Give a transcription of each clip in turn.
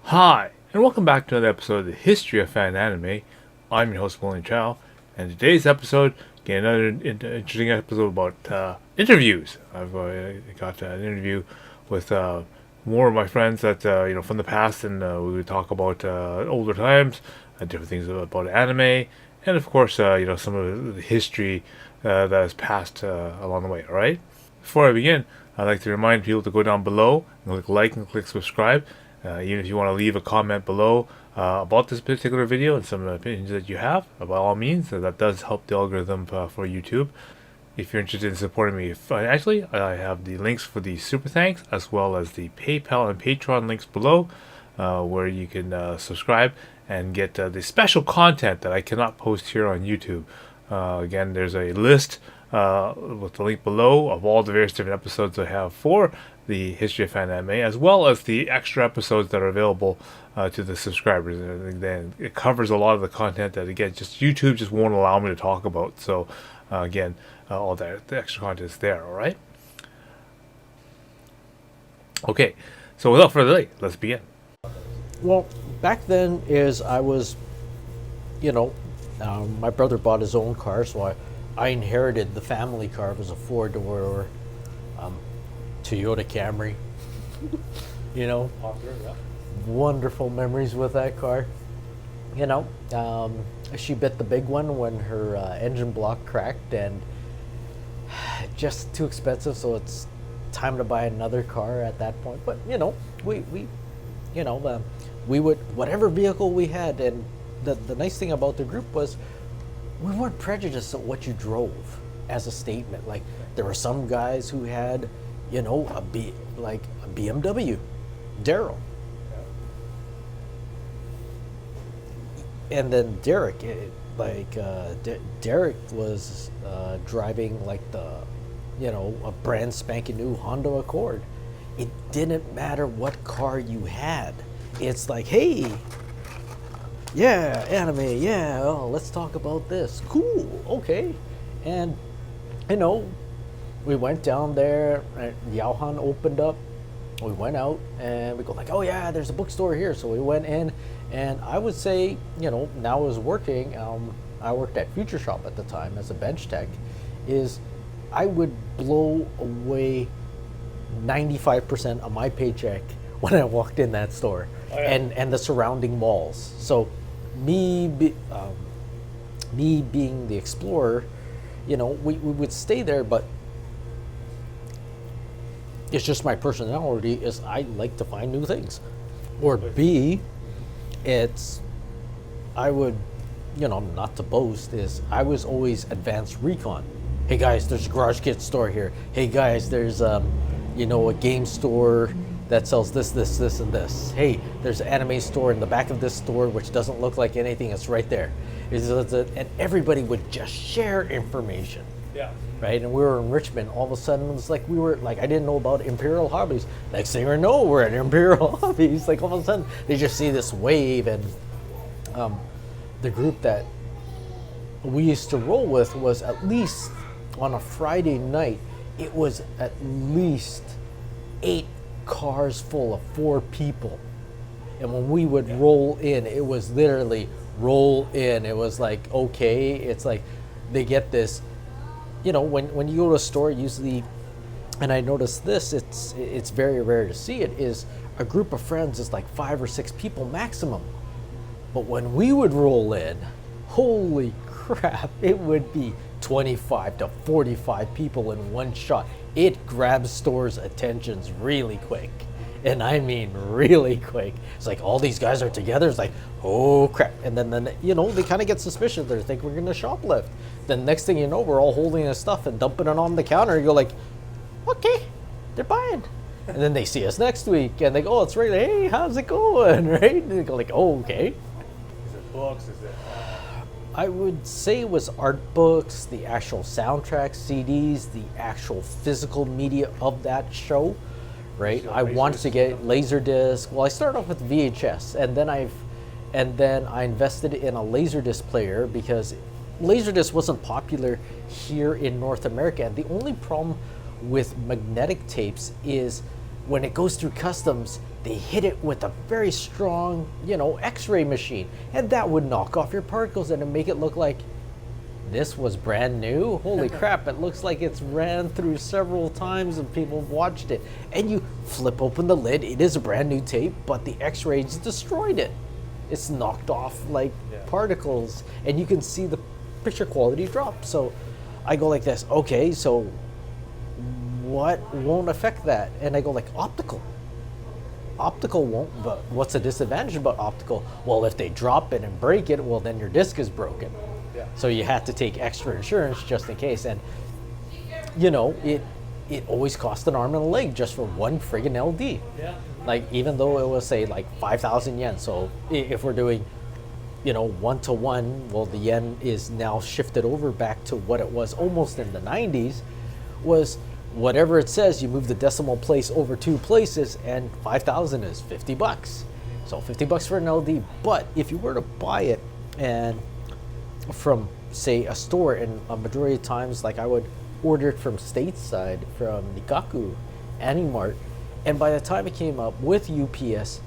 Hi, and welcome back to another episode of the History of Fan Anime. I'm your host, Chow, and today's episode, again, another interesting episode about interviews. I've got an interview with more of my friends that from the past, and we would talk about older times, different things about anime, and of course, some of the history that has passed along the way. All right. Before I begin, I'd like to remind people to go down below and click like and click subscribe. Even if you want to leave a comment below about this particular video and some opinions that you have, by all means, that does help the algorithm for YouTube. If you're interested in supporting me financially, I have the links for the super thanks as well as the PayPal and Patreon links below, where you can subscribe and get the special content that I cannot post here on YouTube. Again, there's a list with the link below of all the various different episodes I have for the History of Fan Anime, as well as the extra episodes that are available to the subscribers. And then it covers a lot of the content that, again, just YouTube just won't allow me to talk about. So, again, all that the extra content is there. All right. Okay. So without further delay, let's begin. Well, back then I was, my brother bought his own car, so I inherited the family car. It was a four-door Toyota Camry. Wonderful memories with that car. She bit the big one when her engine block cracked, and just too expensive, so it's time to buy another car at that point. But we would, whatever vehicle we had, and the nice thing about the group was we weren't prejudiced at what you drove as a statement. Like, there were some guys who had a BMW, Daryl. And then Derek, Derek was driving like a brand spanking new Honda Accord. It didn't matter what car you had. It's like, hey, yeah, anime, yeah, oh, let's talk about this. Cool, okay. And, we went down there, and Yauhan opened up. We went out, and we go like, oh yeah, there's a bookstore here. So we went in, and I would say, now I was working, I worked at Future Shop at the time as a bench tech, is I would blow away 95% of my paycheck when I walked in that store. Oh, yeah. and the surrounding malls. So me being the explorer, we would stay there, but it's just my personality is I like to find new things. Or B, I would, not to boast, is I was always advanced recon. Hey guys, there's a garage kit store here. Hey guys, there's a game store that sells this, and this. Hey, there's an anime store in the back of this store which doesn't look like anything. It's right there. And everybody would just share information. Yeah. Right? And we were in Richmond. All of a sudden, it was like I didn't know about Imperial Hobbies. Next thing I know, we're at Imperial Hobbies. Like, all of a sudden, they just see this wave. And the group that we used to roll with was, at least on a Friday night, it was at least 8 cars full of 4 people. And when we would roll in, it was literally roll in. It was like, okay, it's like they get this, when you go to a store, usually, and I noticed this, it's very rare to see it, is a group of friends is like 5 or 6 people maximum. But when we would roll in, holy crap, it would be 25 to 45 people in one shot. It grabs stores' attentions really quick. And I mean really quick. It's like all these guys are together. It's like, oh crap. And then they kind of get suspicious. They think we're going to shoplift. Then next thing you know, we're all holding this stuff and dumping it on the counter. You go like, okay, they're buying. And then they see us next week and they go, oh, it's right. Hey, how's it going? Right? And they go like, oh, okay. Is it books? Is it... I would say it was art books, the actual soundtrack, CDs, the actual physical media of that show, right? I wanted to get Laserdisc. Well, I started off with VHS, and then I invested in a Laserdisc player because Laserdisc wasn't popular here in North America. And the only problem with magnetic tapes is when it goes through customs, they hit it with a very strong, X-ray machine, and that would knock off your particles and make it look like this was brand new. Holy crap, it looks like it's ran through several times and people have watched it. And you flip open the lid, it is a brand new tape, but the X-rays destroyed it. It's knocked off like particles, and you can see the picture quality drop. So I go like this, okay, so what won't affect that? And I go like, optical. Optical won't, but what's the disadvantage about optical? Well, if they drop it and break it, well, then your disc is broken. Yeah. So you have to take extra insurance just in case. And, it always cost an arm and a leg just for one friggin' LD. Yeah. Like, even though it was, say, like 5,000 yen. So if we're doing, 1-to-1, well, the yen is now shifted over back to what it was almost in the 90s, was whatever it says, you move the decimal place over 2 places, and 5,000 is $50. So $50 for an LD. But if you were to buy it and from, say, a store, and a majority of times, like I would order it from stateside, from Nikaku, Animart, and by the time it came up with UPS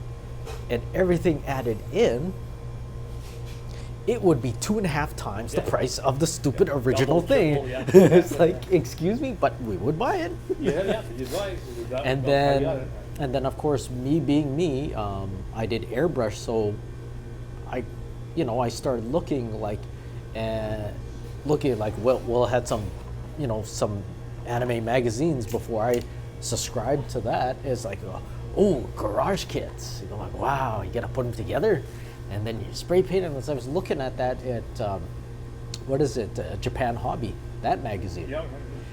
and everything added in, it would be 2.5 times the price of the stupid original Double, thing. triple, yeah. It's like, excuse me, but we would buy it. Yeah, you'd buy it. And then of course, me being me, I did airbrush, so I started looking like, well, I had some, some anime magazines before I subscribed to that. It's like, garage kits. You're like, wow, you gotta put them together, and then you spray paint them. As I was looking at that at, what is it, Japan Hobby, that magazine. Yeah.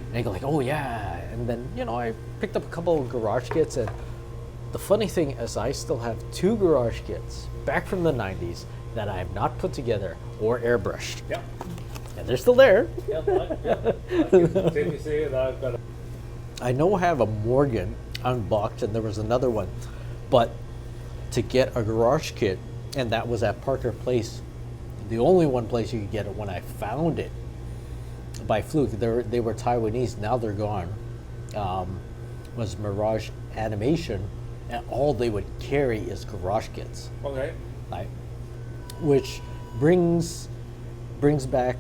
And I go like, oh yeah, and then I picked up a couple of garage kits, and the funny thing is I still have 2 garage kits back from the 90s that I have not put together or airbrushed. Yeah. And they're still there. Yeah. Safely say that I've got I know I have a Morgan unboxed, and there was another one, but to get a garage kit, and that was at Parker Place, the only one place you could get it when I found it by fluke. They were Taiwanese, now they're gone. Was Mirage Animation, and all they would carry is garage kits. Okay. Right? Which brings back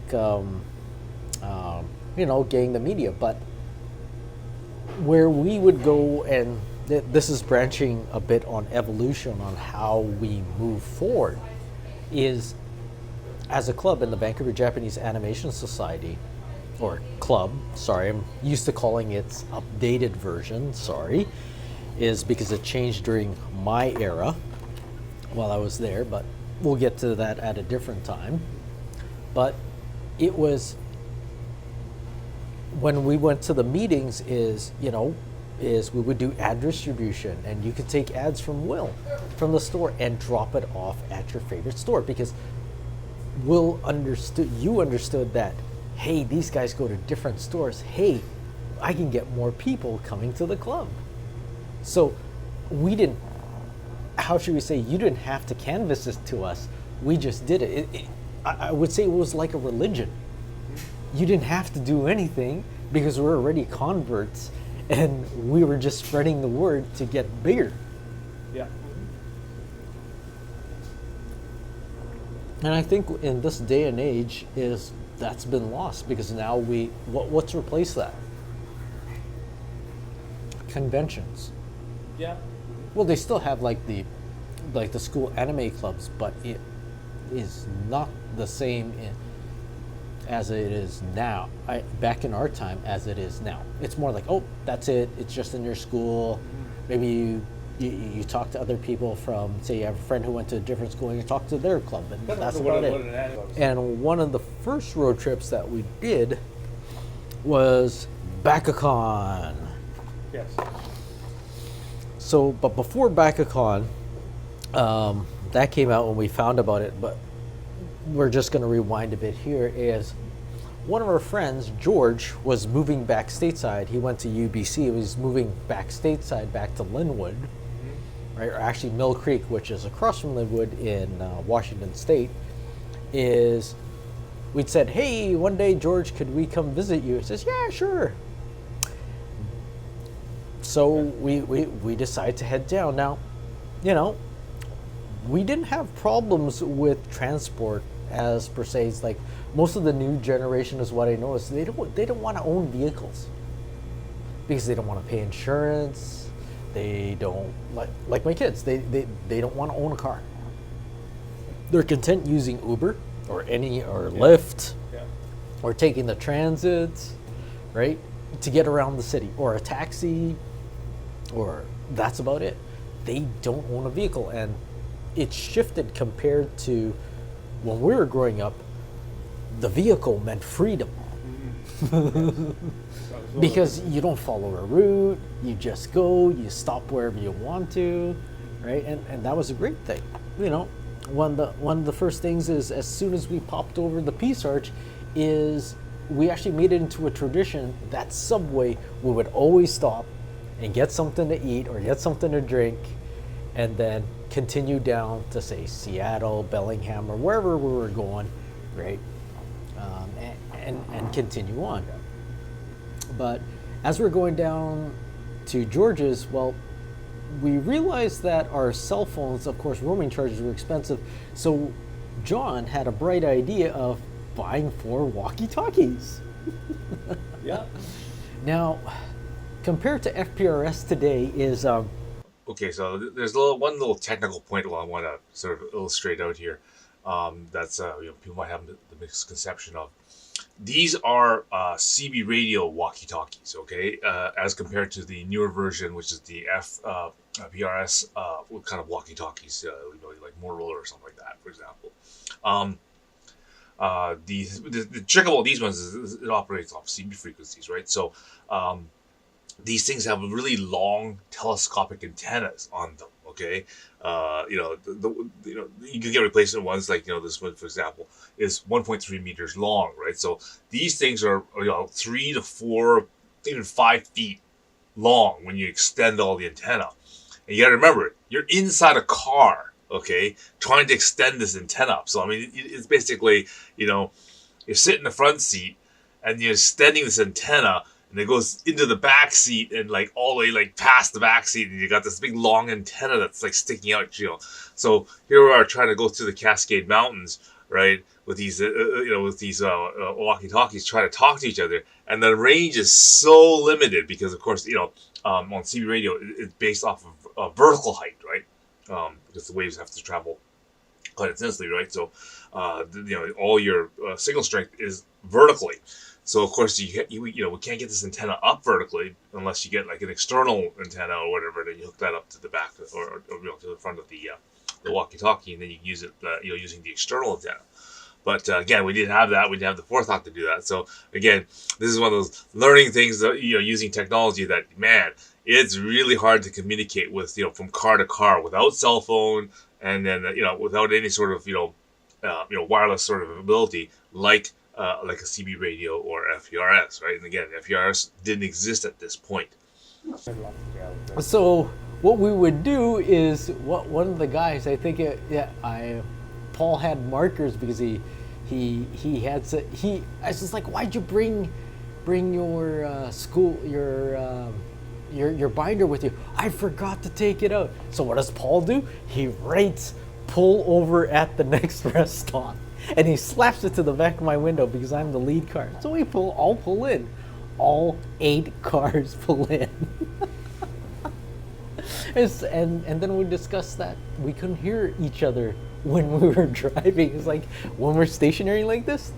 getting the media, but where we would go, and this is branching a bit on evolution on how we move forward, is as a club in the Vancouver Japanese Animation Society, or club, sorry, I'm used to calling its updated version, sorry, is because it changed during my era while I was there, but we'll get to that at a different time. But it was, when we went to the meetings, is we would do ad distribution, and you could take ads from from the store and drop it off at your favorite store, because you understood that, hey, these guys go to different stores. Hey, I can get more people coming to the club. So we didn't, how should we say, you didn't have to canvas this to us. We just did it. I would say it was like a religion. You didn't have to do anything because we're already converts, and we were just spreading the word to get bigger. Yeah. And I think in this day and age that's been lost, because now what's replaced that? Conventions. Yeah. Well, they still have like the school anime clubs, but it is not the same as it is now. Back in our time, as it is now. It's more like, oh, that's it. It's just in your school. Maybe you talk to other people from, say, you have a friend who went to a different school, and you talk to their club, and that's about it. And one of the first road trips that we did was Bakucon. Yes. So, but before Bakucon, that came out when we found about it, but we're just going to rewind a bit here, is one of our friends, George, was moving back stateside. He went to UBC. He was moving back stateside, back to Linwood, right? Or actually Mill Creek, which is across from Linwood in Washington State. We'd said, hey, one day, George, could we come visit you? He says, yeah, sure. So we decide to head down. Now, you know, we didn't have problems with transport as per se. It's like most of the new generation is what I noticed. They don't want to own vehicles because they don't want to pay insurance. They don't like my kids. They don't want to own a car. They're content using Uber or Lyft or taking the transit, right, to get around the city, or a taxi, or that's about it. They don't own a vehicle, and it's shifted compared to when we were growing up. The vehicle meant freedom. Because you don't follow a route, you just go, you stop wherever you want to, right? And that was a great thing. You know, one of the first things is, as soon as we popped over the Peace Arch, is we actually made it into a tradition that Subway, we would always stop and get something to eat or get something to drink, and then continue down to, say, Seattle, Bellingham, or wherever we were going, right? And continue on. But as we're going down to George's, well, we realized that our cell phones, of course, roaming charges were expensive. So John had a bright idea of buying 4 walkie-talkies. Yeah. Now, compared to FPRS today is... Okay, so there's one little technical point I want to sort of illustrate out here. That's people might have the misconception of. These are CB radio walkie-talkies, okay, as compared to the newer version, which is the PRS kind of walkie-talkies, like Motorola or something like that, for example. The trick about these ones is it operates off CB frequencies, right? So these things have really long telescopic antennas on them. Okay, you can get replacement ones like this one, for example, is 1.3 meters long, right? So these things are 3 to 4, even 5 feet long when you extend all the antenna. And you got to remember, you're inside a car, okay, trying to extend this antenna up. So I mean, it's basically you're sitting in the front seat and you're extending this antenna. And it goes into the back seat and like all the way like past the back seat, and you got this big long antenna that's like sticking out, So here we are trying to go through the Cascade Mountains, right? With these, walkie-talkies, trying to talk to each other, and the range is so limited because, of course, on CB radio, it's based off of vertical height, right? Because the waves have to travel quite intensely, right? So, all your signal strength is vertically. So of course we can't get this antenna up vertically unless you get like an external antenna or whatever. Then you hook that up to the back or to the front of the walkie-talkie, and then you can use it using the external antenna. But again, we didn't have that. We didn't have the forethought to do that. So again, this is one of those learning things that using technology that, man, it's really hard to communicate with from car to car without cell phone, and then without any sort of wireless sort of ability like a CB radio or FPRS, right? And again, FPRS didn't exist at this point. So what we would do is, one of the guys, I think, Paul had markers because I was just like, why'd you bring your your binder with you? I forgot to take it out. So what does Paul do? He writes "pull over at the next rest stop." And he slaps it to the back of my window because I'm the lead car. So I'll pull in. All 8 cars pull in. and then we discussed that we couldn't hear each other when we were driving. It's like when we're stationary like this,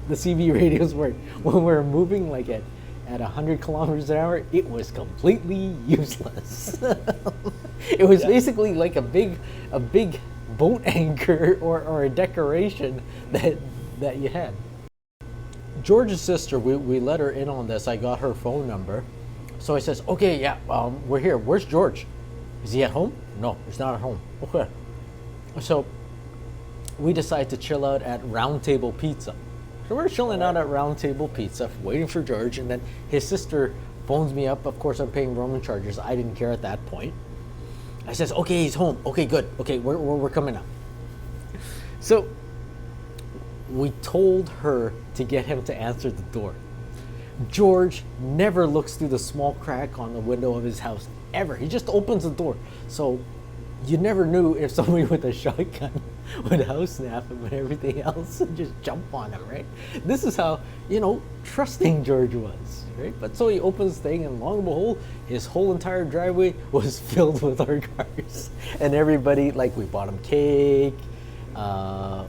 the CB radios work. When we're moving like at 100 kilometers an hour, it was completely useless. It was basically like a big boat anchor or a decoration that you had. George's sister, we let her in on this. I got her phone number. So I says, okay, yeah, we're here. Where's George? Is he at home? No, he's not at home. Okay. So we decided to chill out at Round Table Pizza. So we're chilling out at Round Table Pizza, waiting for George, and then his sister phones me up. Of course, I'm paying roaming charges. I didn't care at that point. I says, okay, he's home. Okay, good. Okay, we're coming up. So we told her to get him to answer the door. George never looks through the small crack on the window of his house ever. He just opens the door. So you never knew if somebody with a shotgun would house snap him and everything else and just jump on him, right? This is how, trusting George was, right? But so he opens the thing, and long and behold, his whole entire driveway was filled with our cars. And everybody, like, we bought him cake.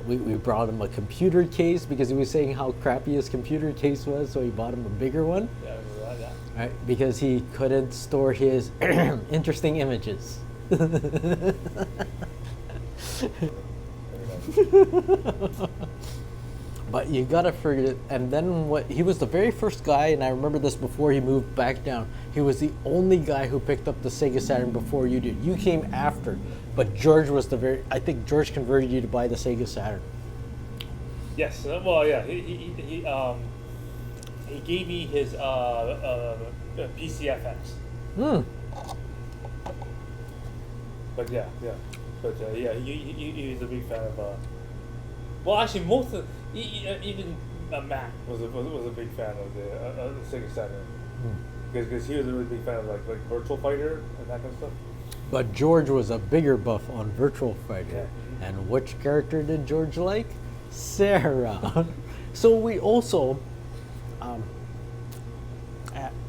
We brought him a computer case because he was saying how crappy his computer case was, so he bought him a bigger one. Yeah, I remember that. Right, because he couldn't store his interesting images. But you gotta forget. And then he was the very first guy, and I remember this before he moved back down. He was the only guy who picked up the Sega Saturn before you did. You came after, but George was I think George converted you to buy the Sega Saturn. Yes. Well, yeah. He gave me his PCFX. But yeah. But he was a big fan of. Well, actually, most of even Matt was a big fan of the Sega Saturn because he was a really big fan of like Virtual Fighter and that kind of stuff. But George was a bigger buff on Virtual Fighter. Yeah. And which character did George like? Sarah. So we also,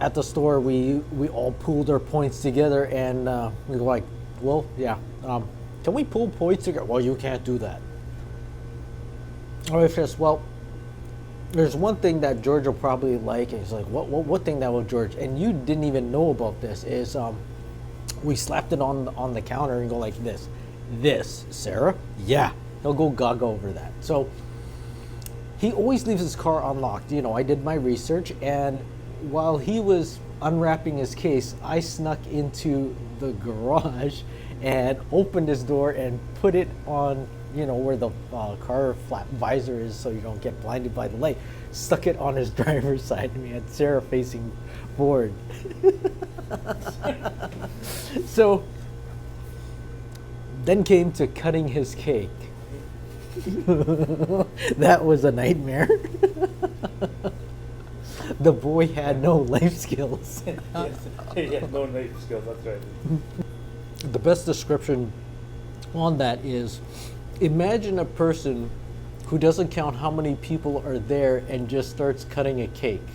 at the store, we all pooled our points together, and we were like, well, yeah, can we pool points together? Well, you can't do that. Or if it's, well, there's one thing that George will probably like, and he's like, what thing that will George? And you didn't even know about this, is we slapped it on the counter and go like this. This, Sarah? Yeah. He'll go gaga over that. So he always leaves his car unlocked. I did my research, and while he was unwrapping his case, I snuck into the garage and opened his door and put it on, where the car flat visor is, so you don't get blinded by the light. Stuck it on his driver's side, and we had Sarah facing forward. So then came to cutting his cake. That was a nightmare. The boy had no life skills. Yes, he had no life skills. That's right. The best description on that is, imagine a person who doesn't count how many people are there and just starts cutting a cake.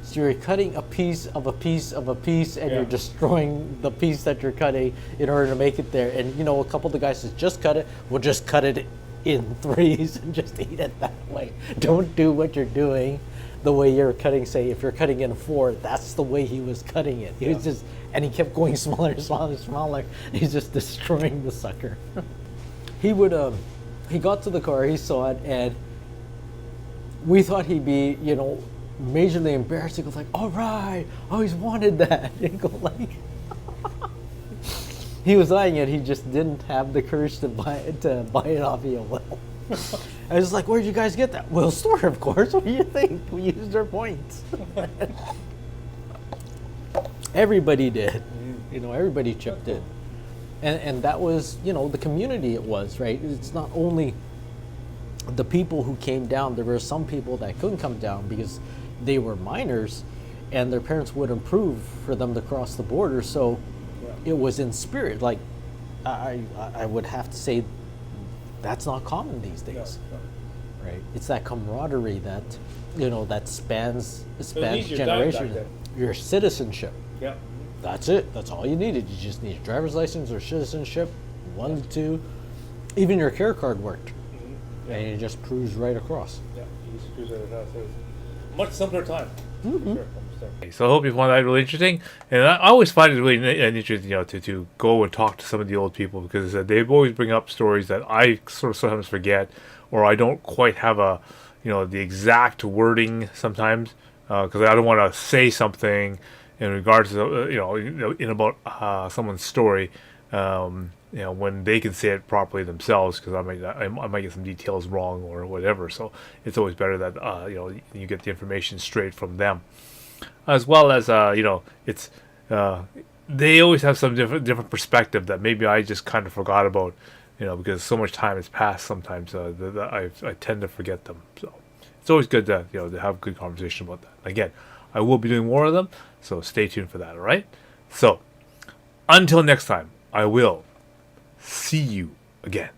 So you're cutting a piece of a piece of a piece, and you're destroying the piece that you're cutting in order to make it there. And a couple of the guys says, just cut it. We'll just cut it in threes and just eat it that way. Don't do what you're doing the way you're cutting. Say if you're cutting in four, that's the way he was cutting it. He was just, and he kept going smaller and smaller and smaller. He's just destroying the sucker. He would, he got to the car, he saw it, and we thought he'd be, majorly embarrassed. He goes like, all right, I always wanted that. And go like, he was eyeing it. He just didn't have the courage to buy it off you. Well, I was like, where'd you guys get that? Well, store, of course. What do you think? We used our points. Everybody did. Everybody chipped in. And that was, the community it was, right? It's not only the people who came down. There were some people that couldn't come down because they were minors and their parents wouldn't approve for them to cross the border. So it was in spirit. Like, I would have to say that's not common these days. No. Right? It's that camaraderie that, that spans generations. Your citizenship. Yeah. That's it. That's all you needed. You just need a driver's license or citizenship, 1 to 2. Even your care card worked. Mm-hmm. Yeah. And you just cruise right across. Yeah, you just cruise right across. It was a much simpler time. Mm-hmm. Sure. So I hope you found that really interesting. And I always find it really interesting, to go and talk to some of the old people, because they always bring up stories that I sort of sometimes forget, or I don't quite have the exact wording sometimes, because I don't want to say something in regards to in about someone's story, when they can say it properly themselves, because I might get some details wrong or whatever. So it's always better that you get the information straight from them, as well as it's they always have some different perspective that maybe I just kind of forgot about, because so much time has passed. Sometimes I tend to forget them. So it's always good to to have a good conversation about that. Again, I will be doing more of them, so stay tuned for that, alright? So, until next time, I will see you again.